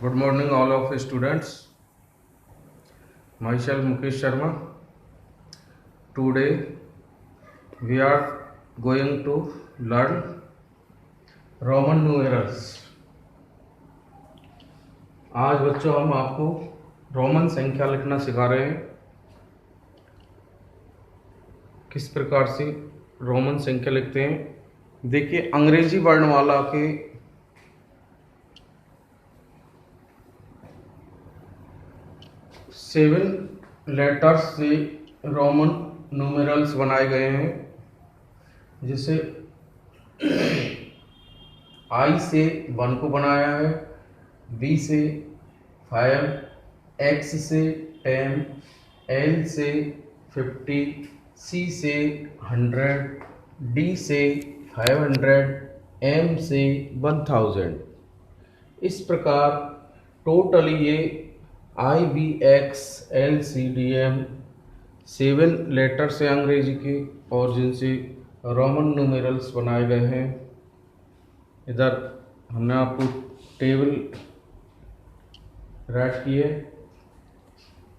Good morning, all of students. Myself Mukesh Sharma. Today we are going to learn Roman numerals. आज बच्चों हम आपको Roman संख्या लिखना सिखा रहे हैं। किस प्रकार से रोमन संख्या लिखते हैं। देखिए, अंग्रेजी वर्णमाला के 7 लेटर्स से रोमन न्यूमेरल्स बनाए गए हैं। जैसे आई से 1 को बनाया है, बी से 5, एक्स से 10, एल से 50, सी से 100, डी से 500, एम से 1000। इस प्रकार टोटली ये IBXLCDM 7 लेटर्स हैं अंग्रेजी के और जिनसे रोमन न्यूमेरल्स बनाए गए हैं। इधर हमने आपको टेबल राइट की है।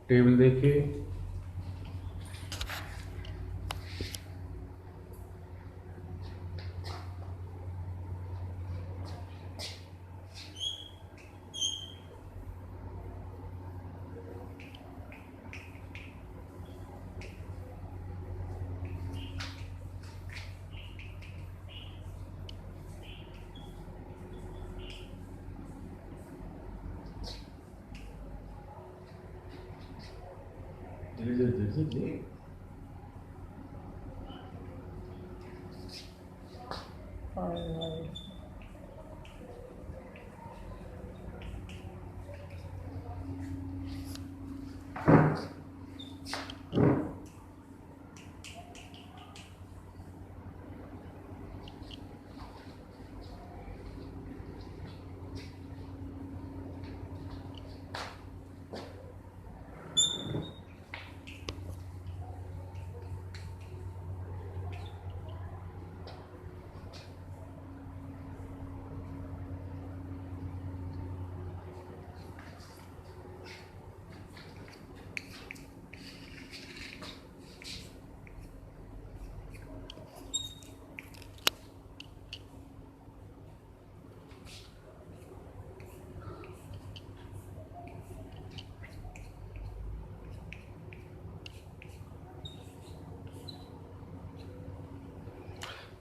टेबल देखिए,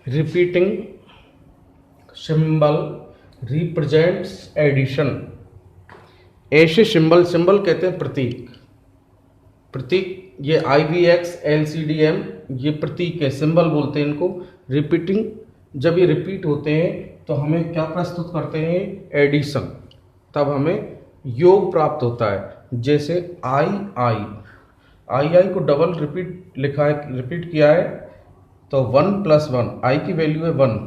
रिपीटिंग सिंबल रिप्रेजेंट्स एडिशन। ऐसे सिंबल कहते हैं प्रतीक। ये IBXLCDM ये प्रतीक है, सिंबल बोलते हैं इनको। रिपीटिंग, जब ये रिपीट होते हैं तो हमें क्या प्रस्तुत करते हैं? एडिशन। तब हमें योग प्राप्त होता है। जैसे आई को डबल रिपीट किया है तो 1 + 1, आई की वैल्यू है 1,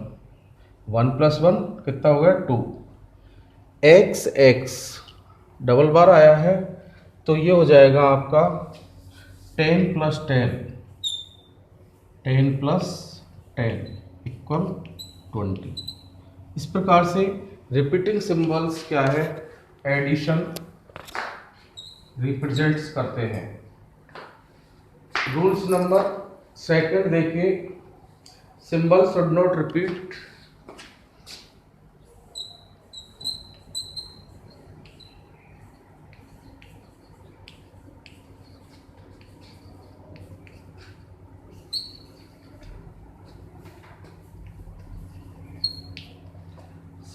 1 + 1 कितना हो गया? 2। एक्स डबल बार आया है तो ये हो जाएगा आपका 10 + 10, 10 + 10 = 20। इस प्रकार से रिपीटिंग सिंबल्स क्या है? एडिशन रिप्रेजेंट्स करते हैं। रूल्स नंबर 2 देखिए, symbol should not repeat.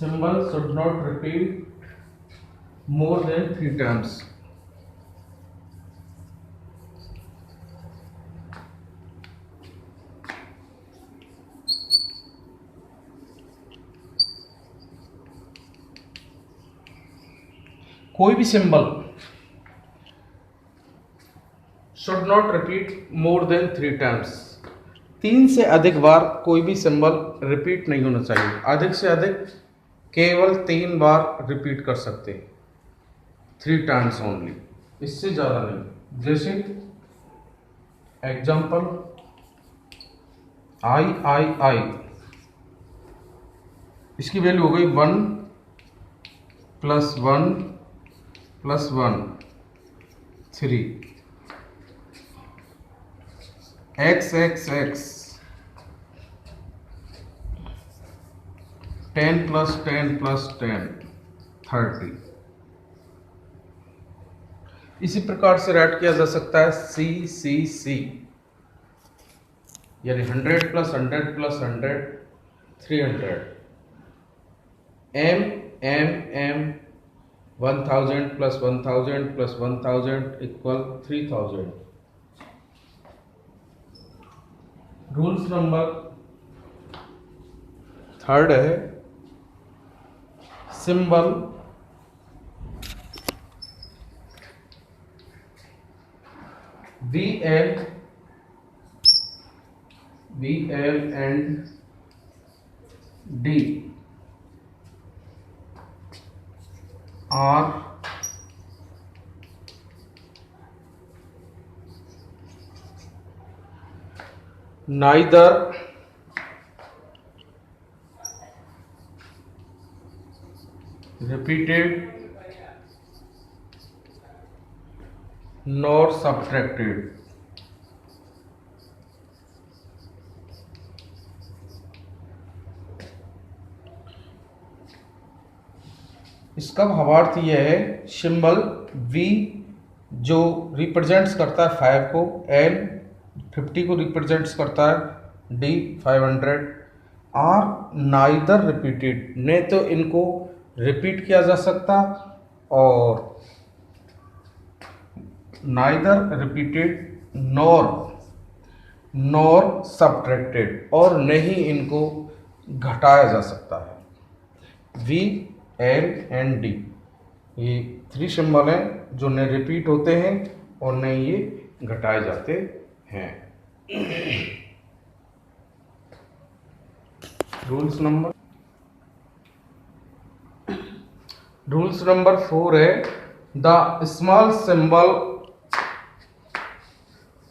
Symbol should not repeat more than 3 times. कोई भी symbol should not repeat more than 3 times. 3 से अधिक बार कोई भी सिंबल रिपीट नहीं होना चाहिए। अधिक से अधिक केवल 3 बार रिपीट कर सकते हैं, 3 टाइम्स ओनली, इससे ज़्यादा नहीं। जैसे एग्जाम्पल आई, इसकी वैल्यू हो गई 1 + 1 plus 1 3 x x x 10 plus 10 plus 10 30। इसी प्रकार से राइट किया जा सकता है सी सी सी, यानी 100 प्लस 100 प्लस 100 300। एम एम एम 1000 प्लस 1000 प्लस 1000 इक्वल 3000। रूल्स नंबर थर्ड है symbol VL and D are neither repeated nor subtracted। इसका भावार्थ यह है सिंबल V जो रिप्रेजेंट्स करता है 5 को, L 50 को रिप्रेजेंट्स करता है, D 500 आर नाइदर रिपीटेड, ने तो इनको रिपीट किया जा सकता और नाइदर रिपीटेड नॉर सब्ट्रैक्टेड, और नहीं इनको घटाया जा सकता है। V L एंड D ये 3 सिंबल हैं जो न रिपीट होते हैं और न ये घटाए जाते हैं। रूल्स नंबर 4 है the small symbol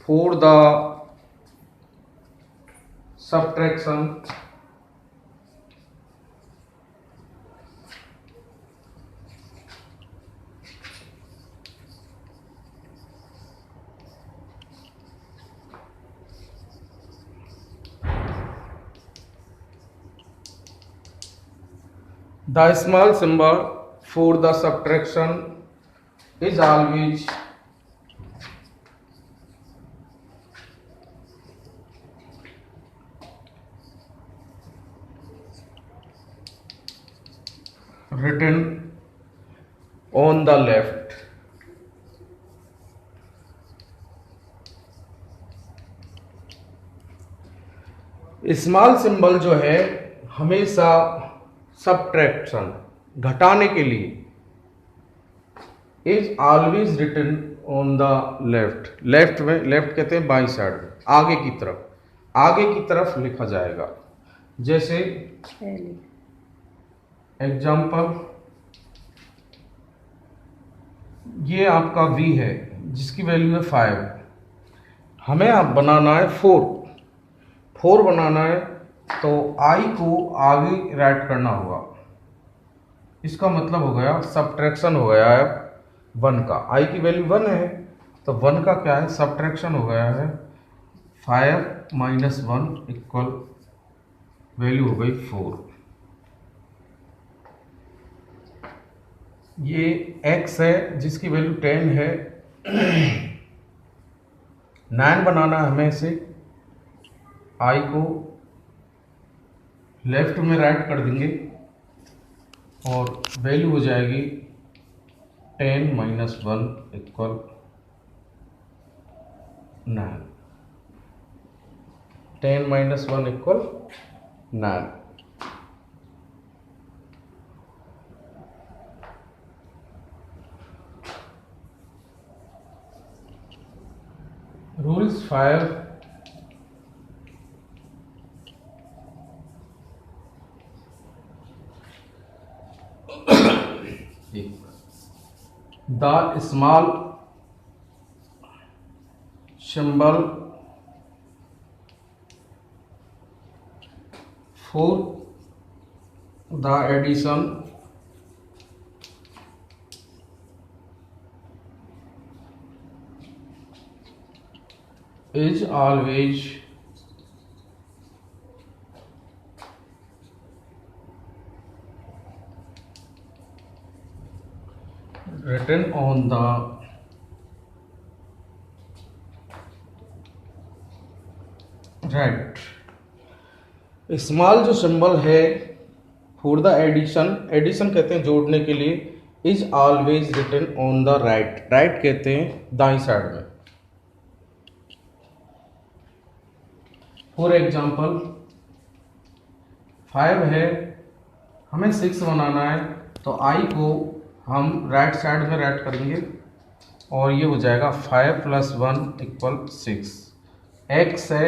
for the subtraction the small symbol for the subtraction is always written on the left। Small symbol जो है हमेशा सब्ट्रैक्शन घटाने के लिए is always written on the left. Left में, लेफ्ट कहते हैं बाईं साइड में, आगे की तरफ लिखा जाएगा। जैसे एग्जाम्पल ये आपका V है जिसकी वैल्यू है 5, हमें अब बनाना है 4 बनाना है तो I को आगे राइट करना होगा। इसका मतलब हो गया सब्ट्रैक्शन हो गया है 1 का, I की वैल्यू 1 है तो 1 का क्या है सब्ट्रैक्शन हो गया है 5 माइनस 1 इक्वल वैल्यू हो गई 4। ये x है जिसकी वैल्यू 10 है। 9 बनाना है हमें से, I को लेफ्ट में राइट कर देंगे और वैल्यू हो जाएगी 10 minus 1 equal 9। 10 minus 1 equal 9। Rules 5 the small symbol for the addition is always written on the right। Small जो सिंबल है फॉर द एडिशन, एडिशन कहते हैं जोड़ने के लिए, is always written on the right, right कहते हैं दाईं साइड में। फॉर एग्जाम्पल 5 है, हमें 6 बनाना है, तो आई को हम राइट साइड में राइट करेंगे और ये हो जाएगा 5 + 1 = 6। एक्स है,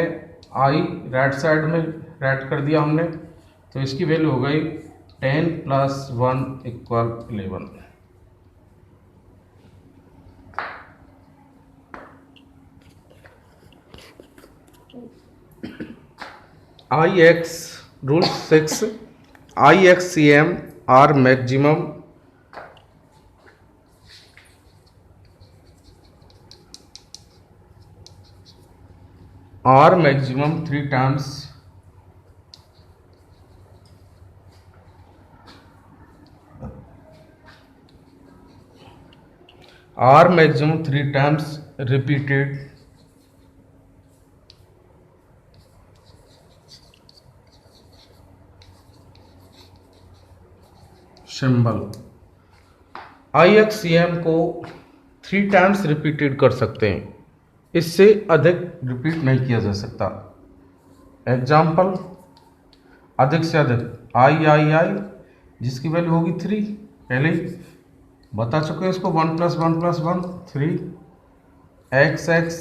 आई राइट साइड में राइट कर दिया हमने, तो इसकी वैल्यू हो गई 10 + 1 = 11। IX rule 6, IXCM are maximum R maximum 3 times R maximum 3 times repeated symbol. IXCM को 3 टाइम्स रिपीटेड कर सकते हैं, इससे अधिक रिपीट नहीं किया जा सकता। एग्जाम्पल, अधिक से अधिक आई जिसकी वैल्यू होगी 3, पहले ही बता चुके हैं इसको, 1 + 1 + 1 3, x 10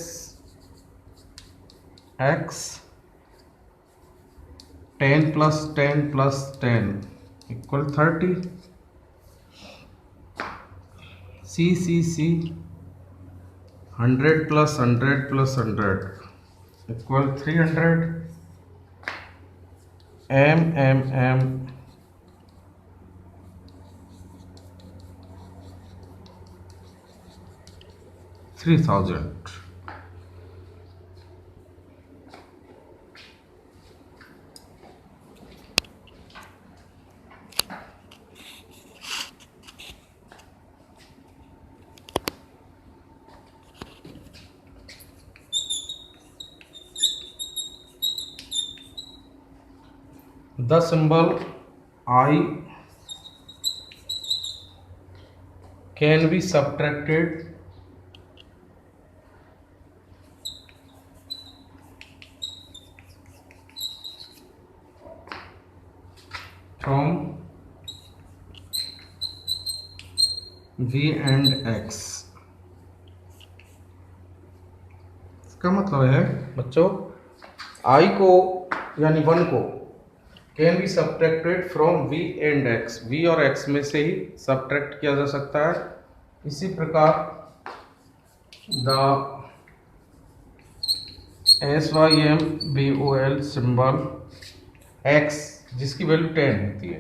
+ 10 + 10 = 30, C 100 + 100 + 100 = 300, M 3000। The symbol I can be subtracted from V and X। इसका मतलब है बच्चों, I को यानी 1 को can be subtracted from V and X, V और X में से ही सब्ट्रैक्ट किया जा सकता है। इसी प्रकार द SYMBOL सिंबल X जिसकी वैल्यू 10 होती है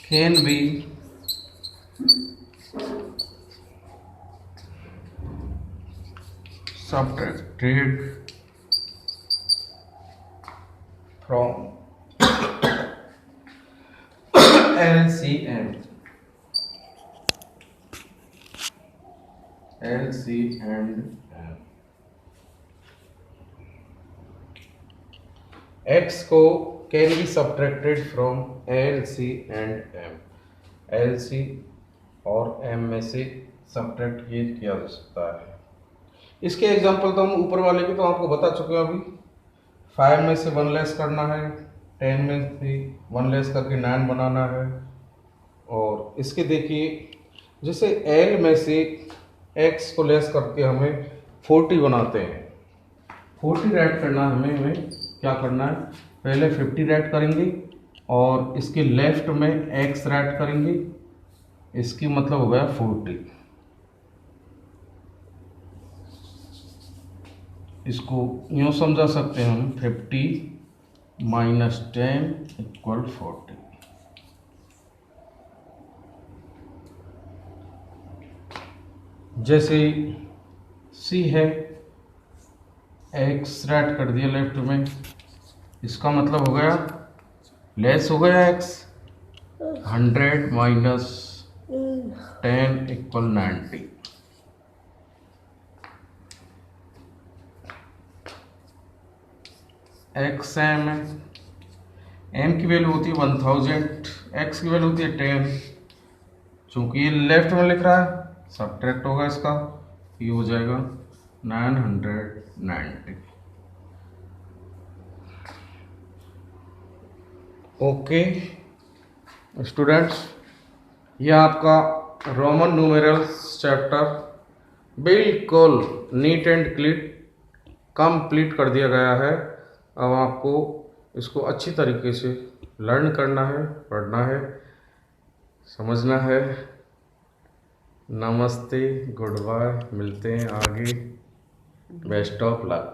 can be subtracted from LCM X को can be subtracted from LC and M, LC और M में से सब्ट्रैक्ट किया जा सकता है। इसके एग्जांपल तो हम ऊपर वाले के तो आपको बता चुके हैं अभी। 5 में से 1 लेस करना है, 10 में से 1 लेस करके 9 बनाना है। और इसके देखिए, जैसे L में से X को लेस करके हमें 40 बनाते हैं, 40 राइट करना हमें क्या करना है, पहले 50 राइट करेंगे और इसके लेफ्ट में X राइट करेंगे, इसकी मतलब हो गया 40। इसको यूँ समझा सकते हैं हम, 50 - 10 = 40। जैसे C है, एक्स राइट कर दिया लेफ्ट में, इसका मतलब हो गया लेस हो गया X, 100 minus 10 equal 90। X M है, एम की वैल्यू होती है 1000, एक्स की वैल्यू होती है 10। चूंकि ये लेफ्ट में लिख रहा है सब्ट्रैक्ट होगा इसका, ये हो जाएगा 990। ओके स्टूडेंट्स, ये आपका रोमन न्यूमेरल्स चैप्टर बिल्कुल नीट एंड क्लीन कंप्लीट कर दिया गया है। अब आपको इसको अच्छी तरीके से लर्न करना है, पढ़ना है, समझना है। नमस्ते, गुड बाय, मिलते हैं आगे, बेस्ट ऑफ लक।